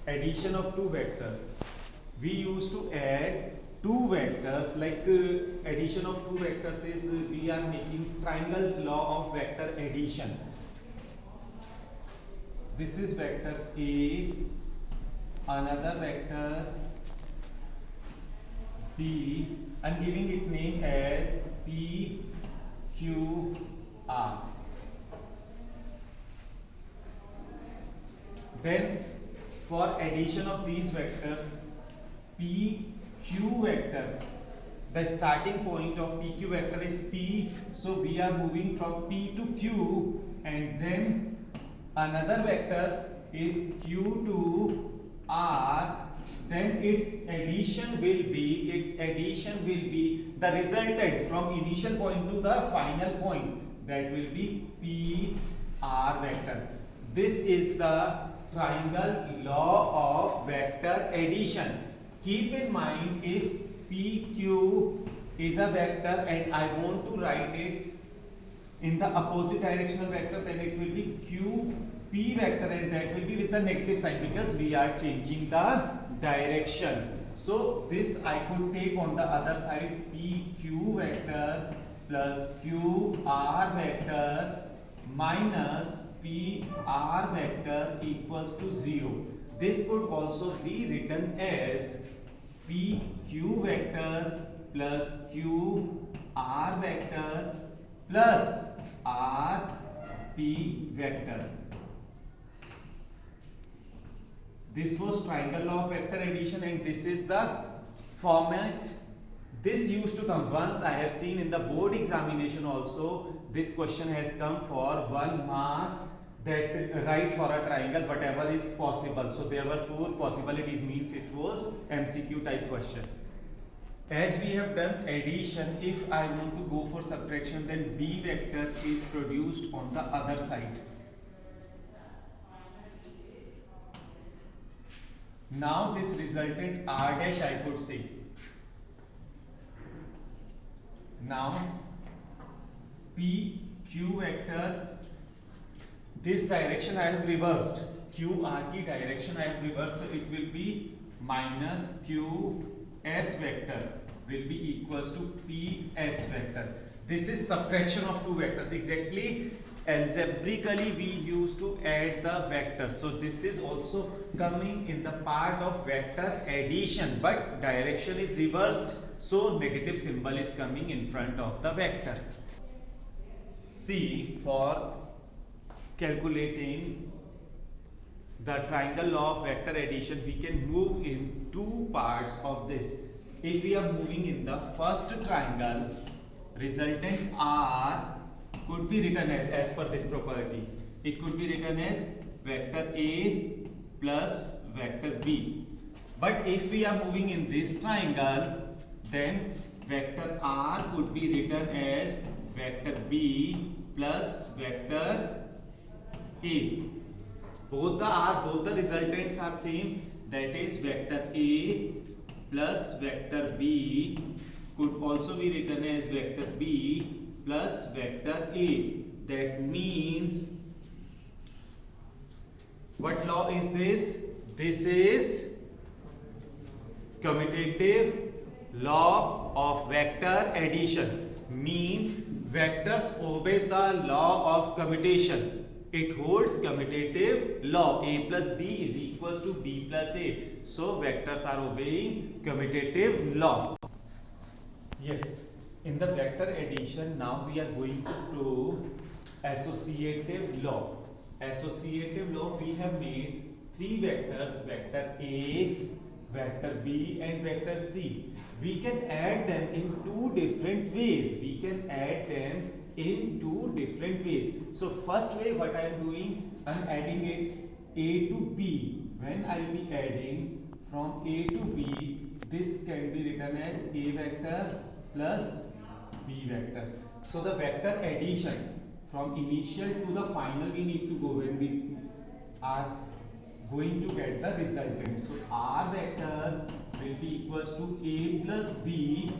addition of two vectors. We used to add two vectors, like addition of two vectors is we are making triangle law of vector addition. This is vector A, another vector B. I'm giving it name as P, Q, R. Then for addition of these vectors, P, Q vector, the starting point of PQ vector is P, so we are moving from P to Q, and then another vector is Q to R. Then its addition will be the resultant from initial point to the final point, that will be P R vector. This is the triangle law of vector addition. Keep in mind, if PQ is a vector and I want to write it in the opposite directional vector, then it will be QP vector, and that will be with the negative sign because we are changing the direction. So this I could take on the other side, PQ vector plus QR vector minus PR vector equals to 0. This could also be written as PQ vector plus QR vector plus RP vector. This was triangle law of vector addition, and this is the format. This used to come once. I have seen in the board examination also, this question has come for 1 mark, that write for a triangle whatever is possible. So there were 4 possibilities, means it was MCQ type question. As we have done addition, if I want to go for subtraction, then B vector is produced on the other side. Now this resultant R dash I could say. Now P Q vector, this direction I have reversed. Q R की direction I have reversed, so it will be minus Q S vector will be equals to P S vector. This is subtraction of two vectors. Exactly, algebraically we used to add the vectors. So this is also coming in the part of vector addition, but direction is reversed, so negative symbol is coming in front of the vector. See, for calculating the triangle law of vector addition, we can move in two parts of this. If we are moving in the first triangle, resultant R could be written as per this property. It could be written as vector A plus vector B. But if we are moving in this triangle, then vector R could be written as vector B plus vector A. Both the resultants are same, that is vector A plus vector B could also be written as vector B plus vector A. That means, what law is this? This is commutative law of vector addition. Means vectors obey the law of commutation. It holds commutative law. A plus B is equals to B plus A. So vectors are obeying commutative law. Yes, in the vector addition, now we are going to prove associative law. Associative law, we have made 3 vectors, vector A, vector B and vector C. We can add them in 2 different ways. So first way, what I am doing, I am adding it A to B. When I will be adding from A to B, this can be written as A vector plus B vector. So the vector addition from initial to the final we need to go when we are going to get the resultant. So R vector will be equals to A plus B,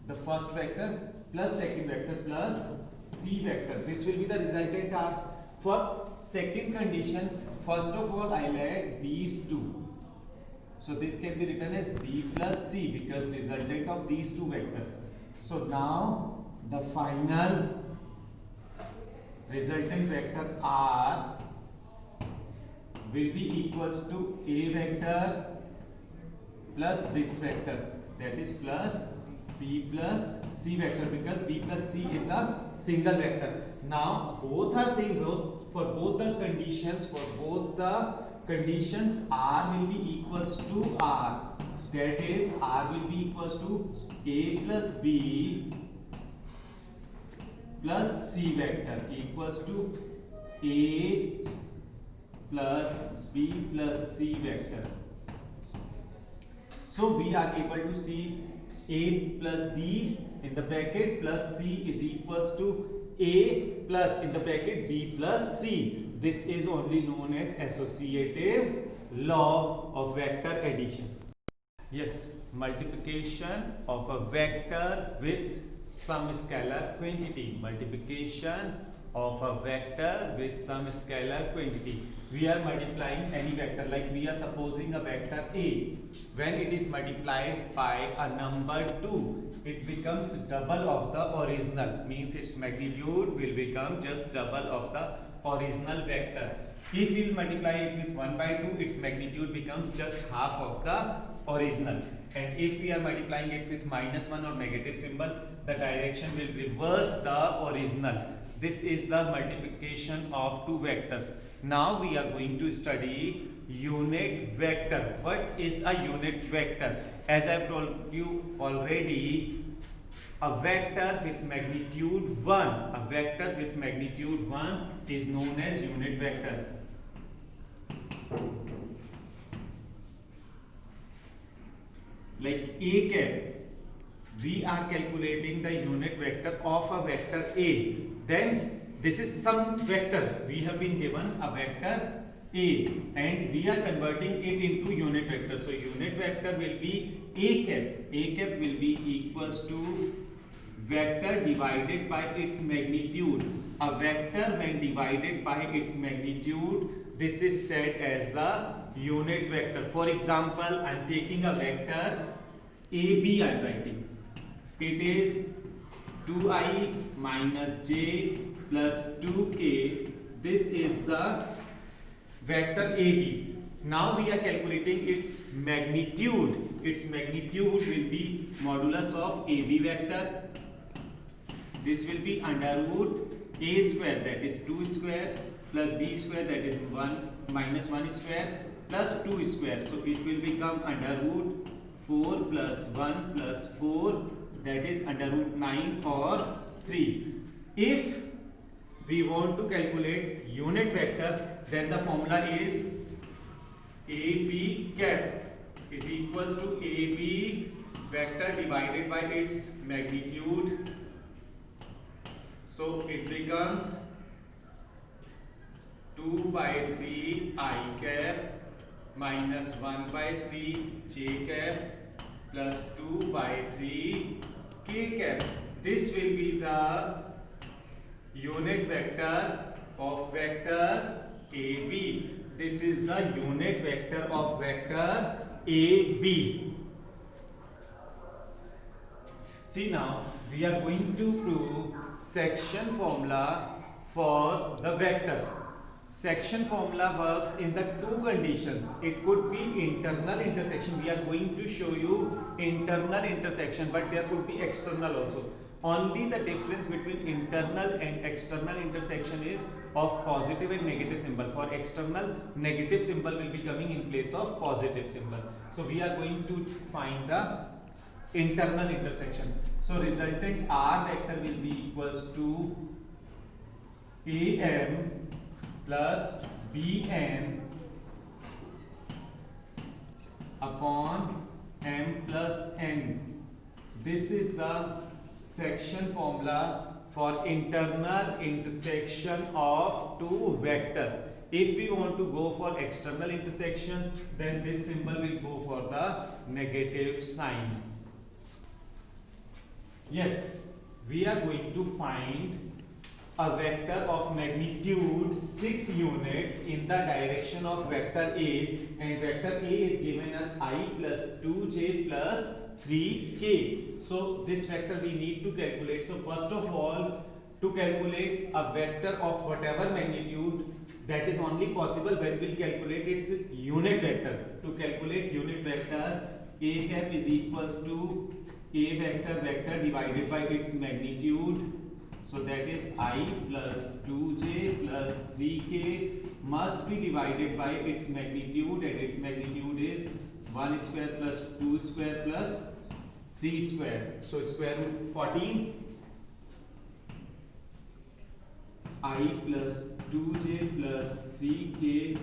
the first vector, plus second vector plus C vector. This will be the resultant R. For second condition, first of all I'll add these two. So this can be written as b plus c because resultant of these two vectors. So now the final resultant vector r will be equals to a vector plus this vector, that is plus b plus c vector, because b plus c is a single vector. Now both are same, for both the conditions, r will be equals to r, that is r will be equals to a plus b plus c vector equals to a plus b plus c vector. So we are able to see a plus b in the bracket plus c is equals to a plus in the bracket b plus c. This is only known as associative law of vector addition. Yes, multiplication of a vector with some scalar quantity. Multiplication of a vector with some scalar quantity. We are multiplying any vector, like we are supposing a vector a. When it is multiplied by a number 2, it becomes double of the original, means its magnitude will become just double of the original vector. If we will multiply it with 1 by 2, its magnitude becomes just half of the original. And if we are multiplying it with -1 or negative symbol, the direction will reverse the original. This is the multiplication of two vectors. Now we are going to study unit vector. What is a unit vector? As I have told you already, a vector with magnitude 1 is known as unit vector. Like a cap, we are calculating the unit vector of a vector a. Then this is some vector, we have been given a vector a and we are converting it into unit vector. So unit vector will be a cap will be equals to vector divided by its magnitude. A vector when divided by its magnitude, this is said as the unit vector. For example, I am taking a vector AB, I am writing. It is 2i minus j plus 2k. This is the vector AB. Now we are calculating its magnitude. Its magnitude will be modulus of AB vector. This will be under root a square, that is 2 square, plus b square, that is 1 minus 1 square, plus 2 square. So it will become under root 4 plus 1 plus 4, that is under root 9 or 3. If we want to calculate unit vector, then the formula is AB cap is equals to AB vector divided by its magnitude. So it becomes 2 by 3 I cap minus 1 by 3 j cap plus 2 by 3 k cap. This will be the unit vector of vector AB. This is the unit vector of vector AB. See, now we are going to prove section formula for the vectors. Section formula works in the two conditions. It could be internal intersection. We are going to show you internal intersection, but there could be external also. Only the difference between internal and external intersection is of positive and negative symbol. For external, negative symbol will be coming in place of positive symbol. So we are going to find the internal intersection. So resultant R vector will be equals to AM plus BN upon M plus N. This is the section formula for internal intersection of two vectors. If we want to go for external intersection, then this symbol will go for the negative sign. Yes, we are going to find a vector of magnitude 6 units in the direction of vector A, and vector A is given as I plus 2j plus 3k. So this vector we need to calculate. So first of all, to calculate a vector of whatever magnitude, that is only possible when we calculate its unit vector. To calculate unit vector, A cap is equals to A vector divided by its magnitude. So that is I plus 2j plus 3k must be divided by its magnitude, and its magnitude is 1 square plus 2 square plus 3 square. So square root 14 I plus 2j plus 3k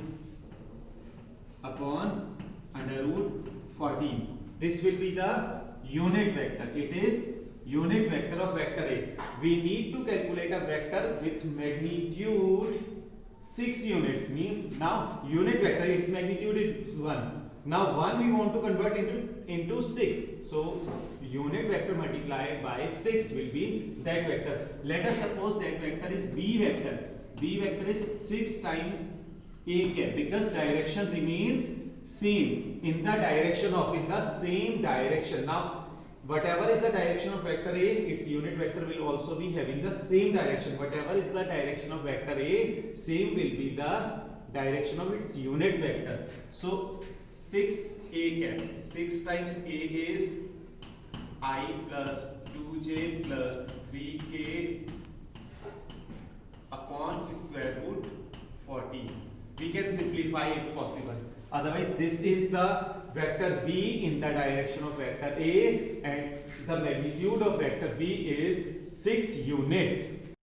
upon under root 14. This will be the unit vector. It is unit vector of vector A. We need to calculate a vector with magnitude 6 units. Means now unit vector, its magnitude is 1. Now 1 we want to convert into 6. So unit vector multiplied by 6 will be that vector. Let us suppose that vector is B vector. B vector is 6 times A cap, because direction remains same in the direction of, in the same direction. Now whatever is the direction of vector A, its unit vector will also be having the same direction. Whatever is the direction of vector A, same will be the direction of its unit vector. So 6 A cap, 6 times A is I plus 2j plus 3k upon square root 14. We can simplify if possible. Otherwise, this is the vector B in the direction of vector A, and the magnitude of vector B is 6 units.